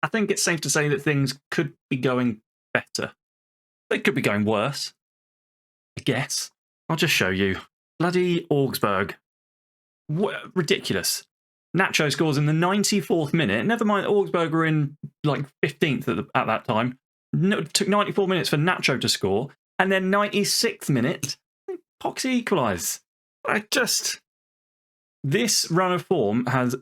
I think it's safe to say that things could be going better. They could be going worse, I guess. I'll just show you. Bloody Augsburg. What, ridiculous. Nacho scores in the 94th minute. Never mind, Augsburg were in like 15th at that time. No, it took 94 minutes for Nacho to score. And then 96th minute, Poxy equalise. This run of form has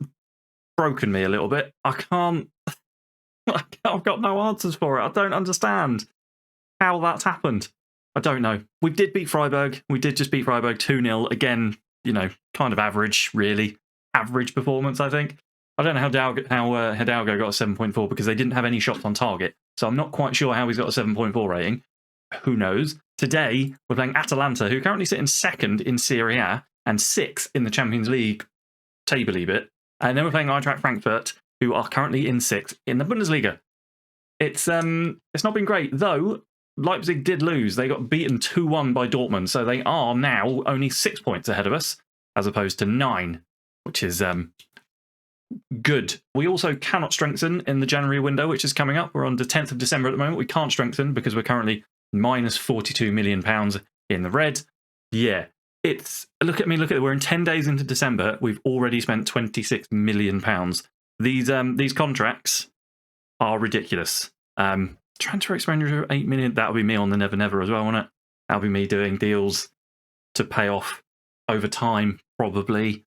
broken me a little bit. I've got no answers for it. I don't understand how that's happened. I don't know. We did beat Freiburg. We did just beat Freiburg 2-0. Again, you know, kind of average, really. Average performance, I think. I don't know how Hidalgo got a 7.4 because they didn't have any shots on target. So I'm not quite sure how he's got a 7.4 rating. Who knows? Today, we're playing Atalanta, who currently sit in second in Serie A and 6th in the Champions League table-y bit. And then we're playing Eintracht Frankfurt, who are currently in 6th in the Bundesliga. It's not been great, though. Leipzig did lose. They got beaten 2-1 by Dortmund, so they are now only 6 points ahead of us, as opposed to 9, which is good. We also cannot strengthen in the January window, which is coming up. We're on the 10th of December at the moment. We can't strengthen because we're currently minus £42 million in the red. Yeah, look at me, we're in 10 days into December. We've already spent £26 million. These contracts are ridiculous. Transfer expenditure 8 million. That'll be me on the Never Never as well, won't it? That'll be me doing deals to pay off over time, probably.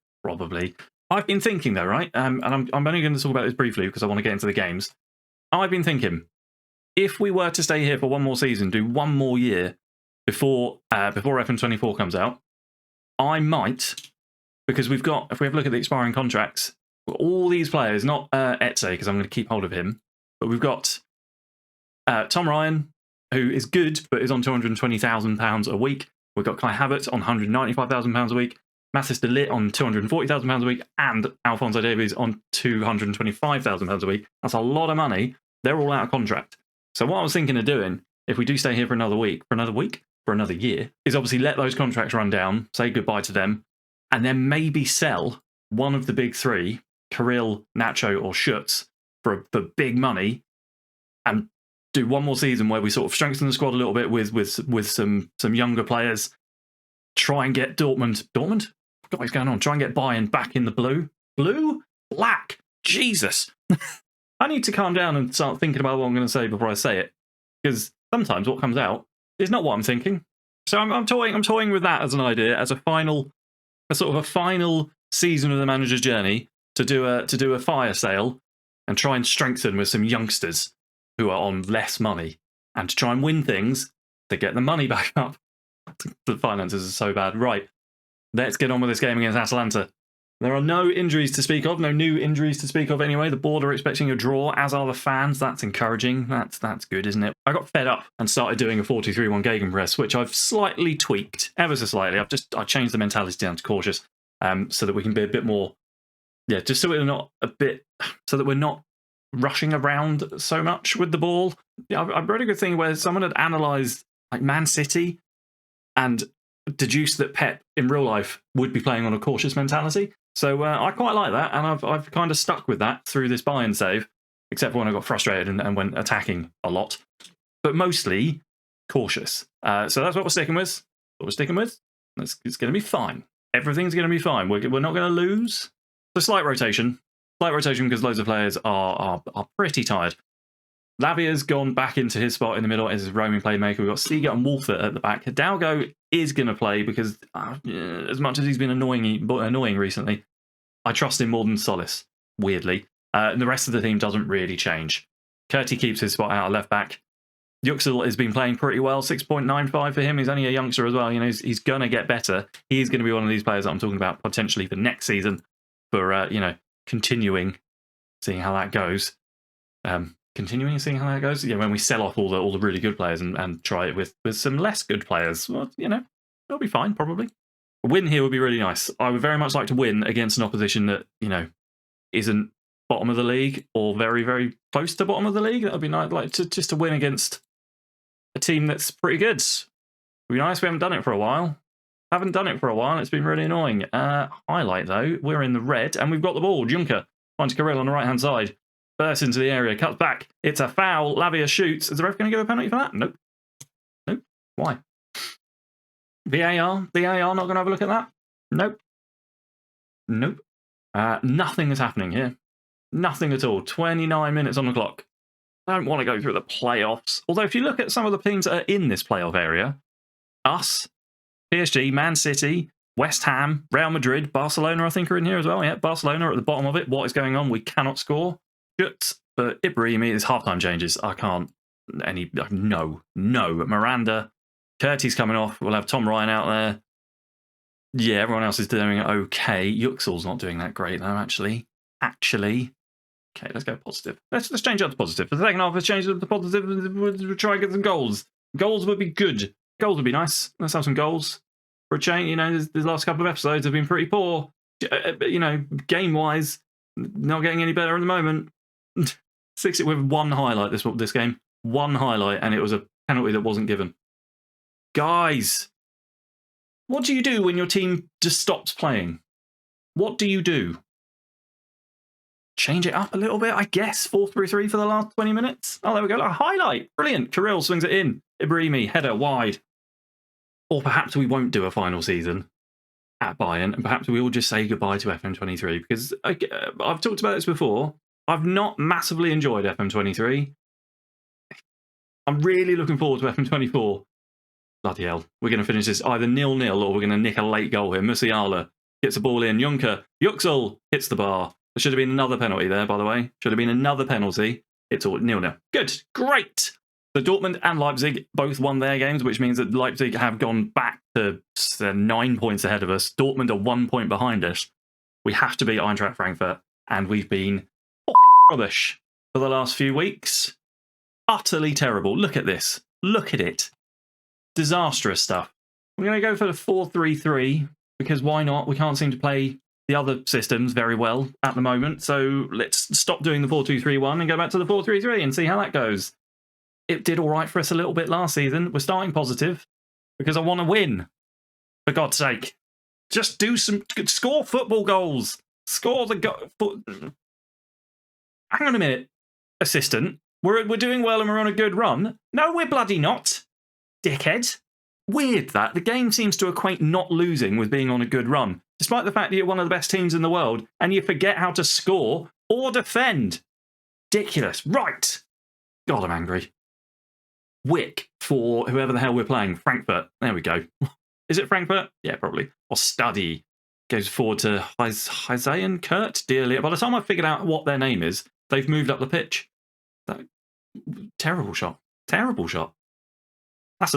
I've been thinking though, right? And I'm only going to talk about this briefly because I want to get into the games. I've been thinking, if we were to stay here for one more season, do one more year before FM24 comes out, I might, because if we have a look at the expiring contracts, all these players, not Etze, because I'm going to keep hold of him, but we've got Tom Ryan, who is good, but is on £220,000 a week. We've got Kai Havertz on £195,000 a week, Mathis de Ligt on £240,000 a week, and Alphonso Davies on £225,000 a week. That's a lot of money. They're all out of contract. So what I was thinking of doing, if we do stay here for another year, is obviously let those contracts run down, say goodbye to them, and then maybe sell one of the big three, Kirill, Nacho, or Schutz, for big money, and do one more season where we sort of strengthen the squad a little bit with some younger players. Try and get Dortmund. What's going on? Try and get Bayern back in the blue. Black. Jesus. I need to calm down and start thinking about what I'm going to say before I say it, because sometimes what comes out is not what I'm thinking. So I'm toying with that as an idea, as a sort of a final season of the manager's journey, to do a fire sale and try and strengthen with some youngsters who are on less money, and to try and win things to get the money back up. The finances are so bad. Right, let's get on with this game against Atalanta. There are no injuries to speak of, no new injuries to speak of anyway. The board are expecting a draw, as are the fans. That's encouraging. That's good, isn't it? I got fed up and started doing a 4-2-3-1 gegenpress, which I've slightly tweaked, ever so slightly. I changed the mentality down to cautious, so that we can be a bit more, just so that we're not rushing around so much with the ball. I've read a good thing where someone had analysed like Man City and deduced that Pep in real life would be playing on a cautious mentality. So I quite like that, and I've kind of stuck with that through this Bayern save, except for when I got frustrated and went attacking a lot. But mostly cautious. So that's what we're sticking with. It's going to be fine. Everything's going to be fine. We're not going to lose. So slight rotation because loads of players are pretty tired. Lavia's gone back into his spot in the middle as his roaming playmaker. We've got Seeger and Wolfert at the back. Hidalgo is going to play because, as much as he's been annoying recently, I trust him more than Solis, weirdly. And the rest of the team doesn't really change. Curti keeps his spot out at left back. Yüksel has been playing pretty well, 6.95 for him. He's only a youngster as well. You know, he's going to get better. He's going to be one of these players that I'm talking about potentially for next season for, continuing, seeing how that goes. When we sell off all the really good players and try it with some less good players, well, it'll be fine, probably. A win here would be really nice. I would very much like to win against an opposition that, isn't bottom of the league or very, very close to bottom of the league. That would be nice, just to win against a team that's pretty good. It would be nice. We haven't done it for a while. It's been really annoying. Highlight, though, we're in the red and we've got the ball. Juncker finds Kirill on the right-hand side. bursts into the area, cuts back. It's a foul. Lavia shoots. Is the ref going to give a penalty for that? Nope. Nope. Why? VAR? VAR not going to have a look at that? Nope. Nope. Nothing is happening here. Nothing at all. 29 minutes on the clock. I don't want to go through the playoffs. Although if you look at some of the teams that are in this playoff area, us, PSG, Man City, West Ham, Real Madrid, Barcelona, I think are in here as well. Yeah, Barcelona are at the bottom of it. What is going on? We cannot score. But Ibrahimi, there's halftime changes. I can't. No. Miranda, Curtis coming off. We'll have Tom Ryan out there. Yeah, everyone else is doing okay. Yuxel's not doing that great, though, actually. Okay, let's go positive. Let's change up to positive. For the second half, let's change up to positive. We'll try and get some goals. Goals would be good. Goals would be nice. Let's have some goals. For a change, you know, the last couple of episodes have been pretty poor. You know, game-wise, not getting any better at the moment. 6 with one highlight this game. One highlight, and it was a penalty that wasn't given. Guys, what do you do when your team just stops playing? What do you do? Change it up a little bit, I guess. 4-3-3 for the last 20 minutes. Oh, there we go. A highlight. Brilliant. Kirill swings it in. Ibrahimi, header, wide. Or perhaps we won't do a final season at Bayern, and perhaps we will just say goodbye to FM23, because I've talked about this before. I've not massively enjoyed FM23. I'm really looking forward to FM24. Bloody hell. We're going to finish this either 0-0 or we're going to nick a late goal here. Musiala gets the ball in. Yuxel hits the bar. There should have been another penalty there, by the way. Should have been another penalty. It's all 0-0. Good. Great. So Dortmund and Leipzig both won their games, which means that Leipzig have gone back to 9 points ahead of us. Dortmund are 1 point behind us. We have to beat Eintracht Frankfurt, and we've been rubbish for the last few weeks. Utterly terrible. Look at this. Look at it. Disastrous stuff. We're going to go for the 4-3-3, because why not? We can't seem to play the other systems very well at the moment. So let's stop doing the 4-2-3-1 and go back to the 4-3-3 and see how that goes. It did all right for us a little bit last season. We're starting positive because I want to win. For God's sake. Just score football goals. Score the goal. Hang on a minute, assistant. We're doing well and we're on a good run. No, we're bloody not. Dickhead. Weird that. The game seems to equate not losing with being on a good run, despite the fact that you're one of the best teams in the world and you forget how to score or defend. Ridiculous. Right. God, I'm angry. Wick for whoever the hell we're playing. Frankfurt. There we go. Is it Frankfurt? Yeah, probably. Or Study. Goes forward to RYZEN, Kurt, dearly. By the time I've figured out what their name is, they've moved up the pitch. Terrible shot. Terrible shot. That's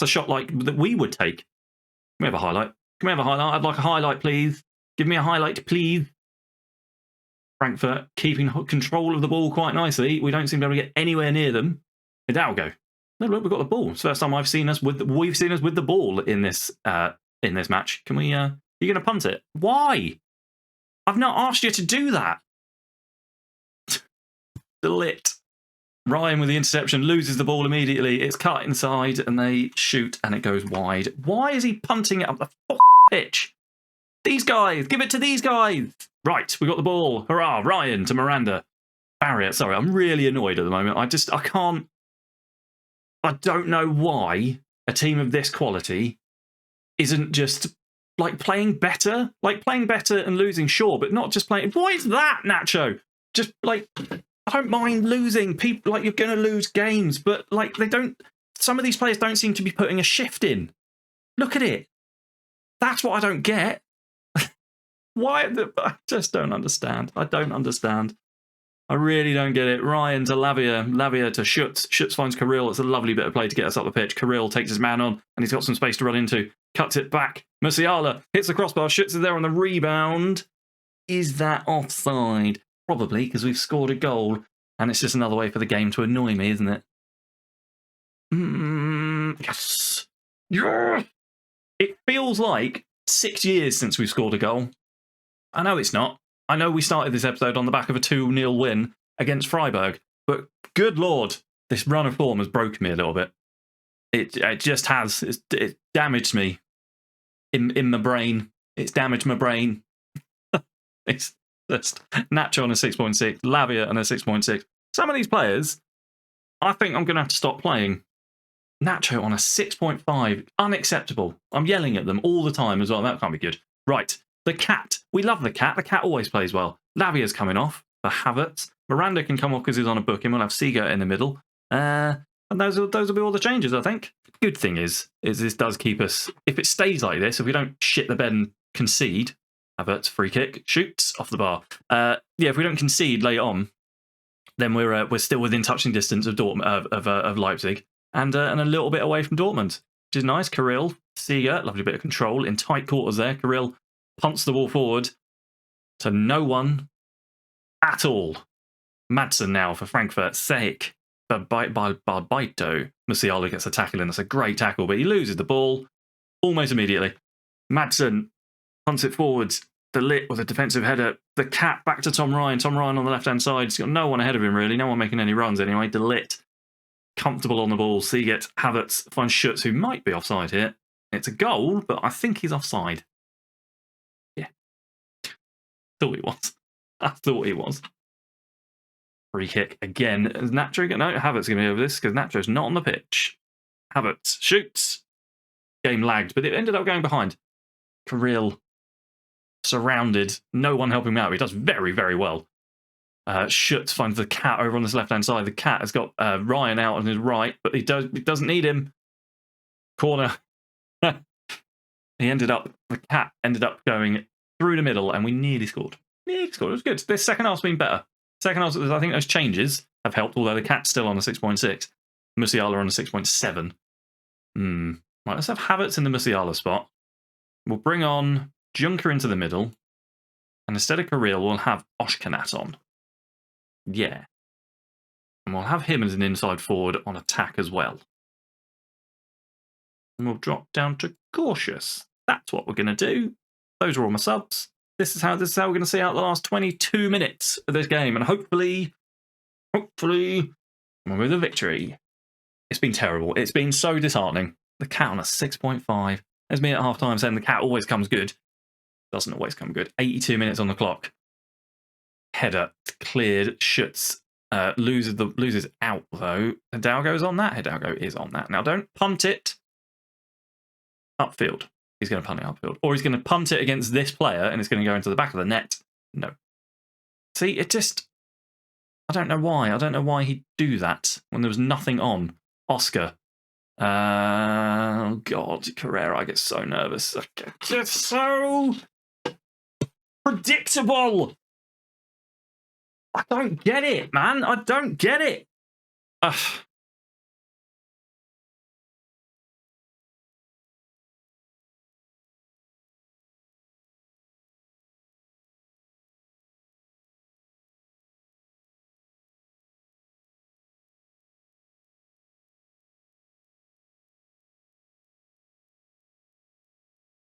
a shot like that we would take. Can we have a highlight? Can we have a highlight? I'd like a highlight, please. Give me a highlight, please. Frankfurt keeping control of the ball quite nicely. We don't seem to be able to get anywhere near them. Hidalgo. No, look, we've got the ball. It's the first time we've seen us with the ball in this match. Can we? You're going to punt it? Why? I've not asked you to do that. Delit. Ryan with the interception loses the ball immediately. It's cut inside and they shoot and it goes wide. Why is he punting it up the pitch? These guys, give it to these guys. Right, we got the ball. Hurrah, Ryan to Miranda. Barrier. Sorry, I'm really annoyed at the moment. I can't. I don't know why a team of this quality isn't just like playing better. Like playing better and losing, sure, but not just playing. Why is that, Nacho? Just like, I don't mind losing. People, like, you're going to lose games, but like they don't. Some of these players don't seem to be putting a shift in. Look at it. That's what I don't get. Why? I just don't understand. I don't understand. I really don't get it. Ryan to Lavia. Lavia to Schutz. Schutz finds Kirill. It's a lovely bit of play to get us up the pitch. Kirill takes his man on, and he's got some space to run into. Cuts it back. Musiala hits the crossbar. Schutz is there on the rebound. Is that offside? Probably, because we've scored a goal, and it's just another way for the game to annoy me, isn't it? Yes. Yeah. It feels like 6 years since we've scored a goal. I know it's not. I know we started this episode on the back of a 2-0 win against Freiburg, but good Lord, this run of form has broken me a little bit. It just has. It's damaged me in my brain. It's damaged my brain. Just Nacho on a 6.6, Lavia on a 6.6. Some of these players, I think I'm going to have to stop playing. Nacho on a 6.5, unacceptable. I'm yelling at them all the time as well. That can't be good. Right, the cat. We love the cat. The cat always plays well. Lavia's coming off for Havertz. Miranda can come off because he's on a booking. We'll have Seager in the middle. And those will be all the changes, I think. Good thing is this does keep us, if it stays like this, if we don't shit the bed and concede, Havertz, free kick, shoots off the bar. Yeah, if we don't concede late on, then we're still within touching distance of of Leipzig and a little bit away from Dortmund, which is nice. Kirill, Seager, lovely bit of control in tight quarters there. Kirill punts the ball forward to no one at all. Madsen now for Frankfurt. Sehik for Barbaito. Musiala gets a tackle in. That's a great tackle, but he loses the ball almost immediately. Madsen punts it forwards. De Ligt with a defensive header. The cat back to Tom Ryan. Tom Ryan on the left-hand side. He's got no one ahead of him, really. No one making any runs anyway. De Ligt comfortable on the ball. Seaget, Havertz finds Schutz, who might be offside here. It's a goal, but I think he's offside. Yeah. Thought he was. I thought he was. Free kick again. Is Nacho? No, Havertz going to be over this because Nacho's not on the pitch. Havertz shoots. Game lagged, but it ended up going behind. Kirill surrounded. No one helping him out. He does very, very well. Schutz finds the cat over on this left-hand side. The cat has got Ryan out on his right, but he doesn't need him. Corner. The cat ended up going through the middle, and we nearly scored. Nearly scored. It was good. This second half's been better. Second half, I think those changes have helped, although the cat's still on a 6.6. Musiala on a 6.7. Right, let's have Havertz in the Musiala spot. We'll bring on Junker into the middle. And instead of Kirill, we'll have Oshkanat on. Yeah. And we'll have him as an inside forward on attack as well. And we'll drop down to cautious. That's what we're going to do. Those are all my subs. This is how we're going to see out the last 22 minutes of this game. And hopefully, we'll with a victory. It's been terrible. It's been so disheartening. The cat on a 6.5. There's me at half time saying the cat always comes good. Doesn't always come good. 82 minutes on the clock. Header cleared. Schutz loses out though. Hidalgo's on that. Hidalgo is on that. Now don't punt it upfield. He's going to punt it upfield. Or he's going to punt it against this player and it's going to go into the back of the net. No. See, it just... I don't know why. I don't know why he'd do that when there was nothing on. Oscar. Oh, God. Carrera, I get so nervous. It's so predictable. I don't get it, man. I don't get it.